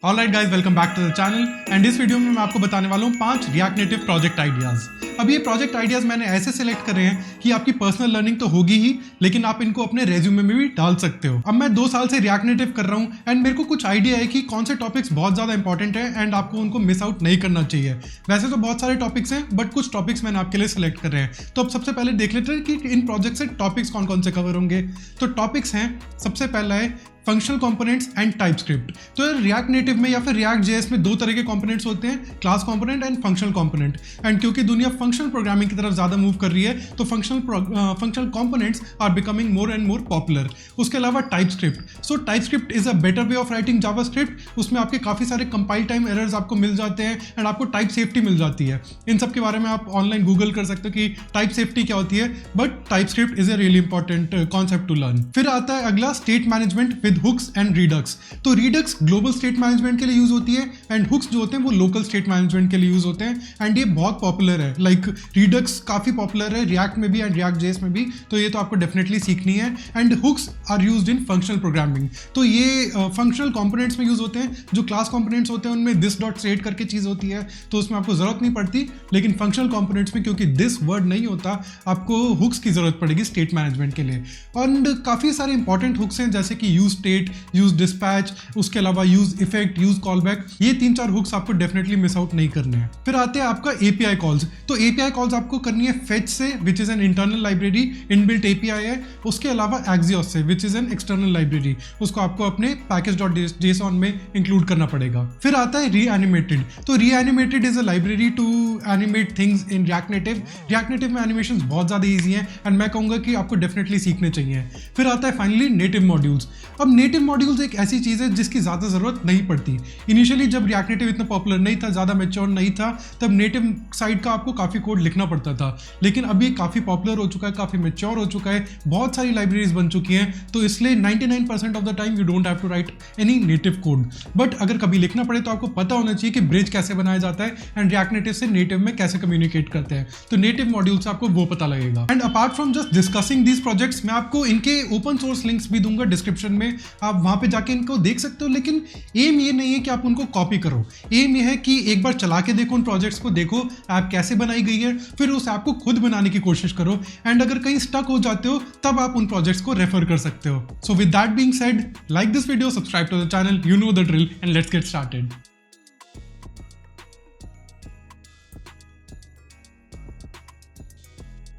Alright guys, welcome back to the channel. And इस video में मैं आपको बताने वाला हूँ 5 रिएक्ट नेटिव प्रोजेक्ट आइडियाज। अब ये प्रोजेक्ट आइडियाज मैंने ऐसे सिलेक्ट करे हैं कि आपकी पर्सनल लर्निंग तो होगी ही, लेकिन आप इनको अपने रेज्यूमे में भी डाल सकते हो। अब मैं 2 साल से रिएक्ट नेटिव कर रहा हूँ एंड मेरे को कुछ आइडिया है कि कौन से टॉपिक्स बहुत ज़्यादा इंपॉर्टेंट है एंड आपको उनको मिस आउट नहीं करना चाहिए। वैसे तो बहुत सारे टॉपिक्स हैं, बट कुछ टॉपिक्स मैंने आपके लिए सिलेक्ट कर रहे हैं। तो अब सबसे पहले देख लेते हैं कि इन प्रोजेक्ट से टॉपिक्स कौन कौन से कवर होंगे। तो टॉपिक्स हैं, सबसे पहला है फंक्शनल कंपोनेंट्स एंड टाइपस्क्रिप्ट। तो रिएक्ट नेटिव में या फिर रिएक्ट जेएस में 2 तरह के कंपोनेंट्स होते हैं, class component and functional component. And क्योंकि दुनिया फंक्शनल प्रोग्रामिंग की तरफ ज़्यादा मूव कर रही है, तो functional components are becoming more and more popular. उसके अलावा TypeScript. So TypeScript is a better way of writing JavaScript. उसमें आपके काफ़ी सारे कंपाइल टाइम एरर्स आपको मिल जाते हैं एंड आपको टाइप सेफ्टी मिल जाती है। इन सब के बारे में आप ऑनलाइन गूगल कर सकते हो कि टाइप सेफ्टी क्या होती है, but TypeScript is a really important concept to learn. फिर आता है अगला state management with hooks and Redux. तो रीडक्स ग्लोबल स्टेट मैनेजमेंट के लिए यूज होती है एंड हुक्स जो होते हैं वो लोकल स्टेट मैनेजमेंट के लिए यूज होते हैं। एंड ये बहुत पॉपुलर है, लाइक रीडक्स काफी पॉपुलर है रिएक्ट में भी एंड रिएक्ट जेएस में भी। तो ये तो आपको डेफिनेटली सीखनी है। And hooks are used in functional programming. तो ये फंक्शनल कंपोनेंट्स में यूज होते हैं। जो क्लास कंपोनेंट्स होते हैं उनमें दिस डॉट स्टेट करके चीज होती है, तो उसमें आपको जरूरत नहीं पड़ती। लेकिन फंक्शनल कंपोनेंट्स में क्योंकि दिस वर्ड नहीं होता, आपको हुक्स की जरूरत पड़ेगी स्टेट मैनेजमेंट के लिए। एंड काफी सारे इंपॉर्टेंट हुक्स हैं, जैसे कि यूज स्टेट, यूज डिस्पैच, उसके अलावा यूज इफेक्ट, यूज कॉलबैक। ये 3-4 हुक्स आपको डेफिनेटली मिस आउट नहीं करने हैं। फिर आते हैं आपका एपीआई कॉल्स। तो एपीआई कॉल्स आपको करनी है फेच से, which is an internal library, inbuilt API है। उसके अलावा एक्सियोस से, which is an external library. उसको आपको अपने package.json में इंक्लूड करना पड़ेगा। फिर आता है रीएनिमेटेड। तो Reanimated is a library to animate things in React Native. React Native में एनिमेशंस बहुत ज्यादा ईजी हैं एंड मैं कहूंगा कि आपको डेफिनेटली सीखने चाहिए। फिर आता है फाइनली नेटिव मॉड्यूल्स। अब नेटिव मॉड्यूल्स एक ऐसी चीज है जिसकी ज्यादा जरूरत नहीं पड़ती। इनिशियली जब रिएक्ट नेटिव इतना पॉपुलर नहीं था, ज्यादा मैच्योर नहीं था, तब नेटिव साइड का आपको काफी कोड लिखना पड़ता था। लेकिन अभी काफी पॉपुलर हो चुका है, काफी मैच्योर हो चुका है, बहुत सारी लाइब्रेरीज बन चुकी हैं। तो इसलिए 99% of the time you don't have to write any native code. But अगर कभी लिखना पड़े तो आपको पता होना चाहिए कि ब्रिज कैसे बनाया जाता है एंड रिएक्ट नेटिव से नेटिव में कैसे कम्युनिकेट करते हैं। तो नेटिव मॉड्यूल से आपको वो पता लगेगा। And apart from just discussing these projects, मैं आपको इनके ओपन सोर्स लिंक्स भी दूंगा डिस्क्रिप्शन में, आप वहां पे जाके इनको देख सकते हो। लेकिन एम ये नहीं है कि आप उनको कॉपी करो। एम ये है कि एक बार चला के देखो, उन प्रोजेक्ट्स को देखो ऐप कैसे बनाई गई है, फिर उस ऐप को खुद बनाने की कोशिश करो। एंड अगर कहीं स्टक हो जाते हो तब आप उन प्रोजेक्ट्स को रेफर कर सकते हो। So with that being said, like this video, subscribe to the channel, you know the drill, and let's get started.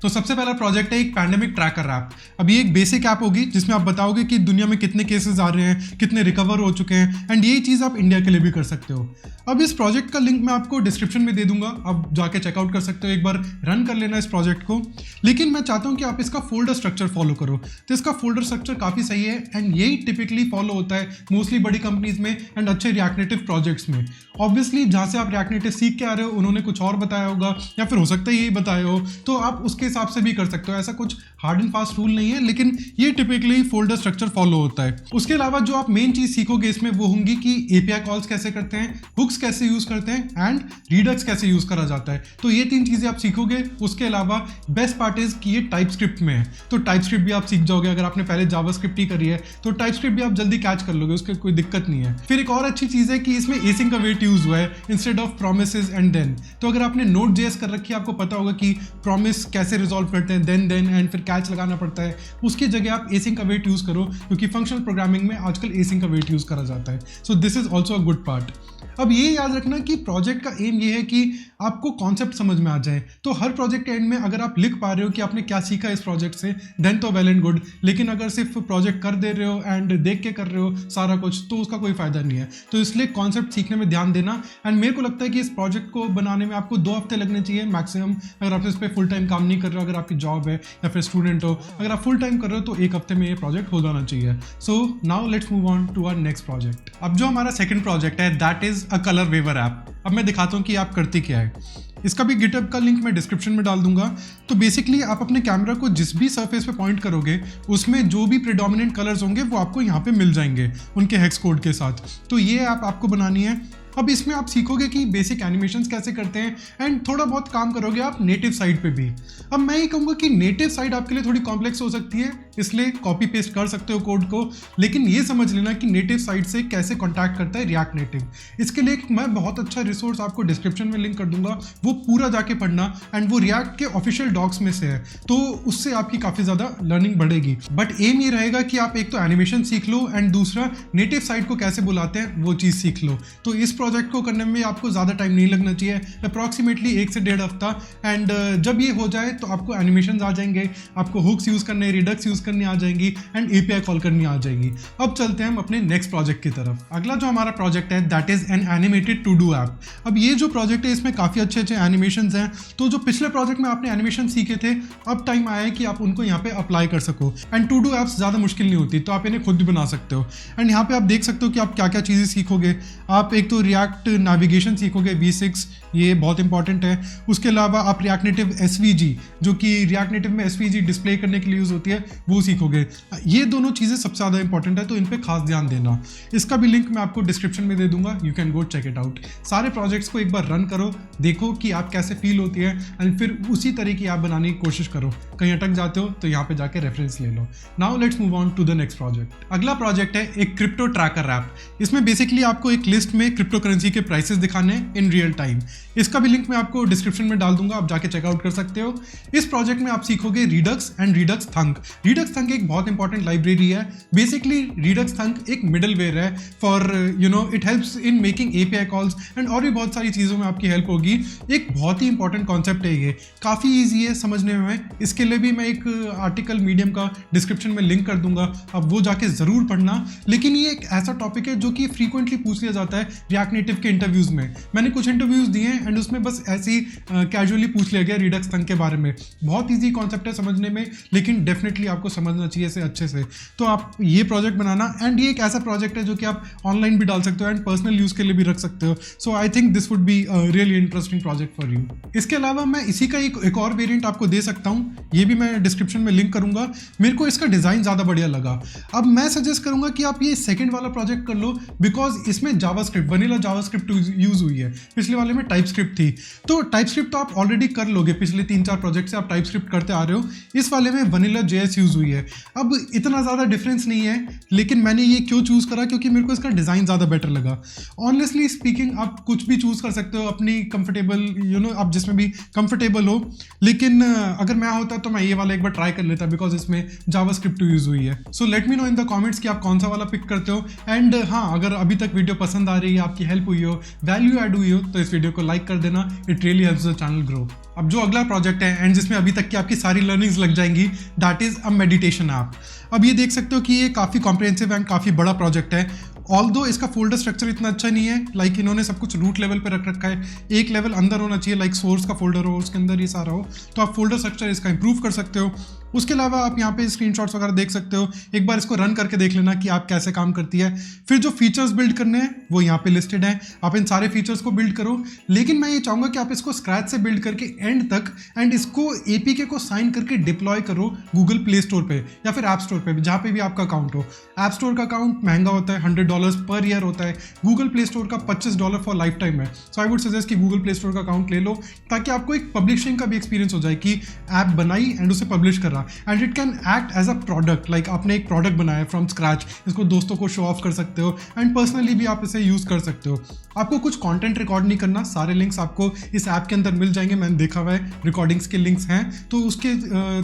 तो सबसे पहला प्रोजेक्ट है एक पैंडेमिक ट्रैकर ऐप। अब ये एक बेसिक ऐप होगी जिसमें आप बताओगे कि दुनिया में कितने केसेस आ रहे हैं, कितने रिकवर हो चुके हैं, एंड यही चीज़ आप इंडिया के लिए भी कर सकते हो। अब इस प्रोजेक्ट का लिंक मैं आपको डिस्क्रिप्शन में दे दूंगा, आप जाके चेकआउट कर सकते हो, एक बार रन कर लेना इस प्रोजेक्ट को। लेकिन मैं चाहता हूँ कि आप इसका फोल्डर स्ट्रक्चर फॉलो करो। तो इसका फोल्डर स्ट्रक्चर काफ़ी सही है एंड यही टिपिकली फॉलो होता है मोस्टली बड़ी कंपनीज में एंड अच्छे रिएक्ट नेटिव प्रोजेक्ट्स में। ऑब्वियसली जहाँ से आप रिएक्ट नेटिव सीख के आ रहे हो उन्होंने कुछ और बताया होगा, या फिर हो सकता है यही बताया हो, तो आप उसके हिसाब से भी कर सकते हो। ऐसा कुछ हार्ड एंड फास्ट रूल नहीं है, लेकिन ये टिपिकली फोल्डर स्ट्रक्चर फॉलो होता है। उसके अलावा जो आप मेन चीज सीखोगे इसमें वो होंगी कि एपीआई कॉल्स कैसे करते हैं, हुक्स कैसे यूज करते हैं एंड रीडक्स कैसे यूज करा जाता है। तो ये 3 चीजें आप सीखोगे। उसके अलावा बेस्ट पार्ट इज कि ये टाइपस्क्रिप्ट में है, तो टाइपस्क्रिप्ट भी आप सीख जाओगे। अगर आपने पहले जावास्क्रिप्ट ही करी है तो टाइपस्क्रिप्ट भी आप जल्दी कैच कर लोगे, उसकी कोई दिक्कत नहीं है। फिर एक और अच्छी चीज है कि इसमें एसिंक अवेट यूज हुआ है instead of promises and then. तो अगर आपने नोड जेएस कर रखी है, आपको पता होगा कि प्रॉमिस कैसे रिजॉल्व करते हैं, देन एंड फिर कैच लगाना पड़ता है। उसकी जगह आप एसिंक अवेट यूज करो, क्योंकि फंक्शनल प्रोग्रामिंग में आजकल एसिंक अवेट यूज करा जाता है। So this is also a good part. अब ये याद रखना कि प्रोजेक्ट का एम ये है कि आपको कॉन्सेप्ट समझ में आ जाए। तो हर प्रोजेक्ट के एंड में अगर आप लिख पा रहे हो कि आपने क्या सीखा इस प्रोजेक्ट से, देन तो वेल एंड गुड। लेकिन अगर सिर्फ प्रोजेक्ट कर दे रहे हो एंड देख के कर रहे हो सारा कुछ, तो उसका कोई फायदा नहीं है। तो इसलिए कॉन्सेप्ट सीखने में ध्यान देना। एंड मेरे को लगता है कि इस प्रोजेक्ट को बनाने में आपको 2 हफ्ते लगने चाहिए मैक्सिमम। अगर आप इस पर फुल टाइम काम नहीं कर रहे हो, अगर आपकी जॉब है या फिर स्टूडेंट हो, अगर आप फुल टाइम कर रहे हो तो 1 हफ्ते में ये प्रोजेक्ट हो जाना चाहिए। So now let's move on to our next project. अब जो हमारा सेकंड प्रोजेक्ट है that is a colour waver app. अब मैं दिखाता हूँ कि आप करती क्या है। इसका भी गिटहब का लिंक मैं डिस्क्रिप्शन में डाल दूंगा। तो बेसिकली आप अपने कैमरा को जिस भी सरफेस पे पॉइंट करोगे उसमें जो भी प्रेडोमिनेंट कलर्स होंगे वो आपको यहाँ पे मिल जाएंगे उनके हेक्स कोड के साथ। तो ये ऐप आपको बनानी है। अब इसमें आप सीखोगे कि बेसिक एनिमेशंस कैसे करते हैं एंड थोड़ा बहुत काम करोगे आप नेटिव साइड पे भी। अब मैं ये कहूँगा कि नेटिव साइड आपके लिए थोड़ी कॉम्प्लेक्स हो सकती है, इसलिए कॉपी पेस्ट कर सकते हो कोड को, लेकिन ये समझ लेना कि नेटिव साइट से कैसे कॉन्टैक्ट करता है रिएक्ट नेटिव। इसके लिए मैं बहुत अच्छा रिसोर्स आपको डिस्क्रिप्शन में लिंक कर दूंगा, वो पूरा जाके पढ़ना, एंड वो रिएक्ट के ऑफिशियल डॉक्स में से है, तो उससे आपकी काफ़ी ज़्यादा लर्निंग बढ़ेगी। बट एम ये रहेगा कि आप एक तो एनिमेशन सीख लो एंड दूसरा नेटिव साइट को कैसे बुलाते हैं वो चीज़ सीख लो। तो इस प्रोजेक्ट को करने में आपको ज़्यादा टाइम नहीं लगना चाहिए, अप्रॉक्सीमेटली 1 से 1.5 हफ्ता। एंड जब ये हो जाए तो आपको एनिमेशन आ जाएंगे, आपको हुक्स यूज़ करने, रिडक्स यूज़ करनी आ जाएंगी एंड एपीआई कॉल करनी आ जाएगी। अब चलते हैं हम अपने नेक्स्ट प्रोजेक्ट की तरफ। अगला जो हमारा प्रोजेक्ट है that is an animated to do app. अब ये जो प्रोजेक्ट है इसमें काफ़ी अच्छे अच्छे एनिमेशंस हैं। तो जो पिछले प्रोजेक्ट में आपने एनिमेशन सीखे थे, अब टाइम आया है कि आप उनको यहाँ पे अप्लाई कर सको। एंड टू डू ऐप्स ज़्यादा मुश्किल नहीं होती, तो आप इन्हें खुद भी बना सकते हो। एंड यहाँ पे आप देख सकते हो कि आप क्या क्या चीज़ें सीखोगे। आप एक तो रिएक्ट नेविगेशन सीखोगे V6, ये बहुत इंपॉर्टेंट है। उसके अलावा आप रिएक्ट नेटिव SVG, जो कि रिएक्ट नेटिव में SVG डिस्प्ले करने के लिए यूज़ होती है, वो सीखोगे। ये दोनों चीज़ें सबसे ज़्यादा इंपॉर्टेंट है, तो इन पे खास ध्यान देना। इसका भी लिंक मैं आपको डिस्क्रिप्शन में दे दूंगा, you can go check it out. सारे प्रोजेक्ट्स को एक बार रन करो, देखो कि आप कैसे फील होती है, एंड फिर उसी तरह की आप बनाने की कोशिश करो। कहीं अटक जाते हो तो यहाँ पे जाके रेफरेंस ले लो। Now let's move on to the next project. अगला प्रोजेक्ट है एक क्रिप्टो ट्रैकर ऐप। इसमें बेसिकली आपको एक लिस्ट में क्रिप्टो करेंसी के प्राइसेस दिखाने इन रियल टाइम। इसका भी लिंक मैं आपको डिस्क्रिप्शन में डाल दूंगा, आप जाके चेकआउट कर सकते हो। इस प्रोजेक्ट में आप सीखोगे Redux and Redux thunk. Redux thunk एक बहुत इंपॉर्टेंट लाइब्रेरी है। बेसिकली रिडक्स थंक एक मिडलवेयर है for it helps in making API calls and और भी बहुत सारी चीज़ों में आपकी हेल्प होगी। एक बहुत ही इंपॉर्टेंट कॉन्सेप्ट है, ये काफ़ी ईजी है समझने में। इसके लिए भी मैं एक आर्टिकल मीडियम का डिस्क्रिप्शन में लिंक कर दूंगा, अब वो जाके ज़रूर पढ़ना। लेकिन ये एक ऐसा टॉपिक है जो कि फ्रीक्वेंटली पूछ लिया जाता है रिएक्ट नेटिव के इंटरव्यूज़ में। मैंने कुछ इंटरव्यूज़ दिए हैं एंड उसमें बस ऐसे ही कैजुअली पूछ लिया गया रिडक्स थंक के बारे में। बहुत ईजी कॉन्सेप्ट है समझने में, लेकिन डेफिनेटली आपको समझना चाहिए इसे अच्छे से। तो आप ये प्रोजेक्ट बनाना, एंड ये एक ऐसा प्रोजेक्ट है जो कि आप ऑनलाइन भी डाल सकते हो एंड पर्सनल यूज़ के लिए भी रख सकते हो। So I think this would be really interesting project for you. इसके अलावा मैं इसी का एक और वेरिएंट आपको दे सकता हूँ, ये भी मैं डिस्क्रिप्शन में लिंक करूंगा। मेरे को इसका डिज़ाइन ज़्यादा बढ़िया लगा। अब मैं सजेस्ट करूंगा कि आप ये सेकंड वाला प्रोजेक्ट कर लो, बिकॉज इसमें जावास्क्रिप्ट, वनीला जावास्क्रिप्ट यूज़ हुई है। पिछले वाले में टाइपस्क्रिप्ट थी, तो टाइपस्क्रिप्ट तो आप ऑलरेडी कर लोगे, पिछले 3-4 प्रोजेक्ट से आप टाइपस्क्रिप्ट करते आ रहे हो। इस वाले में वनीला JS यूज़ हुई है। अब इतना ज़्यादा डिफरेंस नहीं है, लेकिन मैंने ये क्यों चूज़ करा, क्योंकि मेरे को इसका डिज़ाइन ज़्यादा बेटर लगा। ऑनेस्टली स्पीकिंग आप कुछ भी चूज़ कर सकते हो अपनी कंफर्टेबल आप जिसमें भी कंफर्टेबल हो, लेकिन अगर मैं होता तो मैं ये वाला एक बार ट्राई कर लेता, बिकॉज इसमें जावास्क्रिप्ट यूज़ हुई है। So let me know in the comments कि आप कौन सा वाला पिक करते हो। एंड हाँ, अगर अभी तक वीडियो पसंद आ रही है, आपकी हेल्प हुई हो, वैल्यू ऐड हुई हो, तो इस वीडियो को लाइक कर देना, it really helps the channel grow. अब जो अगला प्रोजेक्ट है एंड जिसमें अभी तक की आपकी सारी लर्निंग्स लग जाएंगी, that is a meditation app. अब ये देख सकते हो कि ये काफ़ी कॉम्प्रिहेंसिव एंड काफ़ी बड़ा प्रोजेक्ट है। ऑल्दो इसका फोल्डर स्ट्रक्चर इतना अच्छा नहीं है, लाइक इन्होंने सब कुछ रूट लेवल पे रख रखा है। एक लेवल अंदर होना चाहिए, लाइक सोर्स का फोल्डर हो, उसके अंदर ये सारा हो, तो आप फोल्डर स्ट्रक्चर इसका इंप्रूव कर सकते हो। उसके अलावा आप यहाँ पे स्क्रीनशॉट्स वगैरह देख सकते हो, एक बार इसको रन करके देख लेना कि आप कैसे काम करती है। फिर जो फीचर्स बिल्ड करने हैं वो यहाँ पे लिस्टेड हैं, आप इन सारे फीचर्स को बिल्ड करो। लेकिन मैं ये चाहूँगा कि आप इसको स्क्रैच से बिल्ड करके एंड तक, एंड इसको APK को साइन करके डिप्लॉय करो गूगल प्ले स्टोर पे या फिर ऐप स्टोर पे, जहाँ पे भी आपका अकाउंट हो। ऐप स्टोर का अकाउंट महंगा होता है, $100 पर ईयर होता है। गूगल प्ले स्टोर का $25 फॉर लाइफ टाइम है। सो आई वुड सजेस्ट कि गूगल प्ले स्टोर का अकाउंट ले लो, ताकि आपको एक पब्लिशिंग का भी एक्सपीरियंस हो जाए कि ऐप बनाई एंड उसे पब्लिश कर रहा, and it can act as a product. Like आपने एक प्रोडक्ट बनाया फ्रॉम स्क्रैच, इसको दोस्तों को शो ऑफ कर सकते हो एंड पर्सनली भी आप इसे यूज़ कर सकते हो। आपको कुछ कंटेंट रिकॉर्ड नहीं करना, सारे लिंक्स आपको इस ऐप के अंदर मिल जाएंगे। मैंने देखा हुआ है रिकॉर्डिंग्स के लिंक्स हैं, तो उसके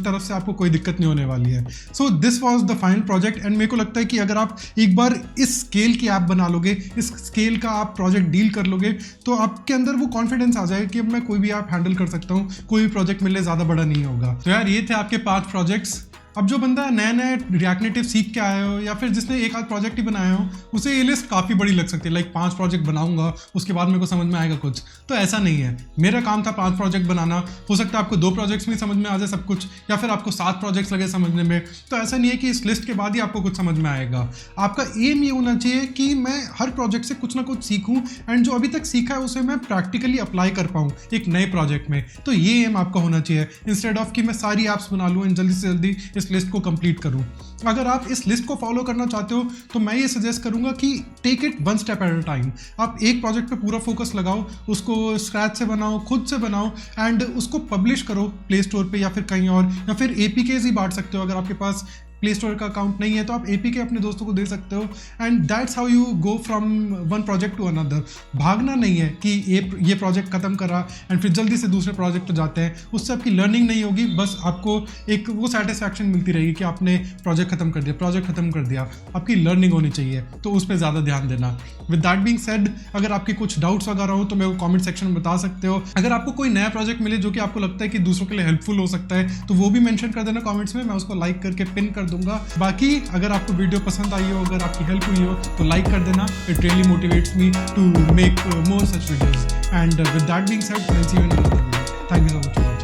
तरफ से आपको कोई दिक्कत नहीं होने वाली है। So this was the final project, and मेरे को लगता है कि अगर आप एक बार इस स्केल की ऐप बना लोगे, इस स्केल का आप प्रोजेक्ट डील कर लोगे, तो आपके अंदर वो कॉन्फिडेंस आ जाएगा कि अब मैं कोई भी ऐप हैंडल कर सकता हूँ, कोई भी प्रोजेक्ट मिले ज़्यादा बड़ा नहीं होगा। तो यार ये थे आपके 5 प्रोजेक्ट्स। अब जो बंदा नया नया रिएक्ट नेटिव सीख के आया हो, या फिर जिसने एक आध प्रोजेक्ट ही बनाया हो, उसे ये लिस्ट काफ़ी बड़ी लग सकती है। लाइक 5 प्रोजेक्ट बनाऊंगा, उसके बाद मेरे को समझ में आएगा कुछ, तो ऐसा नहीं है। मेरा काम था 5 प्रोजेक्ट बनाना। हो सकता है आपको 2 प्रोजेक्ट्स में समझ में आ जाए सब कुछ, या फिर आपको 7 प्रोजेक्ट्स लगे समझने में। तो ऐसा नहीं है कि इस लिस्ट के बाद ही आपको कुछ समझ में आएगा। आपका एम ये होना चाहिए कि मैं हर प्रोजेक्ट से कुछ ना कुछ सीखूं, एंड जो अभी तक सीखा है उसे मैं प्रैक्टिकली अप्लाई कर पाऊँ एक नए प्रोजेक्ट में। तो ये एम आपका होना चाहिए, इंस्टेड ऑफ कि मैं सारी ऐप्स बना लूँ एंड जल्दी से जल्दी इस लिस्ट को कंप्लीट करूं। अगर आप इस लिस्ट को फॉलो करना चाहते हो, तो मैं ये सजेस्ट करूंगा कि take it 1 step at a time. आप एक प्रोजेक्ट पे पूरा फोकस लगाओ, उसको स्क्रैच से बनाओ, खुद से बनाओ, एंड उसको पब्लिश करो प्ले स्टोर पे या फिर कहीं और, या फिर APKs ही बांट सकते हो। अगर आपके पास प्ले स्टोर का अकाउंट नहीं है तो आप APK अपने दोस्तों को दे सकते हो। And that's how you go from one project to another. भागना नहीं है कि ये प्रोजेक्ट खत्म करा एंड फिर जल्दी से दूसरे प्रोजेक्ट पे जाते हैं, उससे आपकी लर्निंग नहीं होगी, बस आपको एक वो सेटिस्फैक्शन मिलती रहेगी कि आपने प्रोजेक्ट खत्म कर दिया। आपकी लर्निंग होनी चाहिए, तो उस पर ज़्यादा ध्यान देना। विद दैट बीइंग सेड, अगर आपके कुछ डाउट्स वगैरह हो तो मेरे को कमेंट सेक्शन में बता सकते हो। अगर आपको कोई नया प्रोजेक्ट मिले जो कि आपको लगता है कि दूसरों के लिए हेल्पफुल हो सकता है तो वो भी मेंशन कर देना कमेंट्स में, मैं उसको लाइक करके पिन कर दूंगा। बाकी अगर आपको वीडियो पसंद आई हो, अगर आपकी हेल्प हुई हो तो लाइक कर देना। It really motivates me to make more such videos. And with that being said, I will see you in another video. Thank you so much.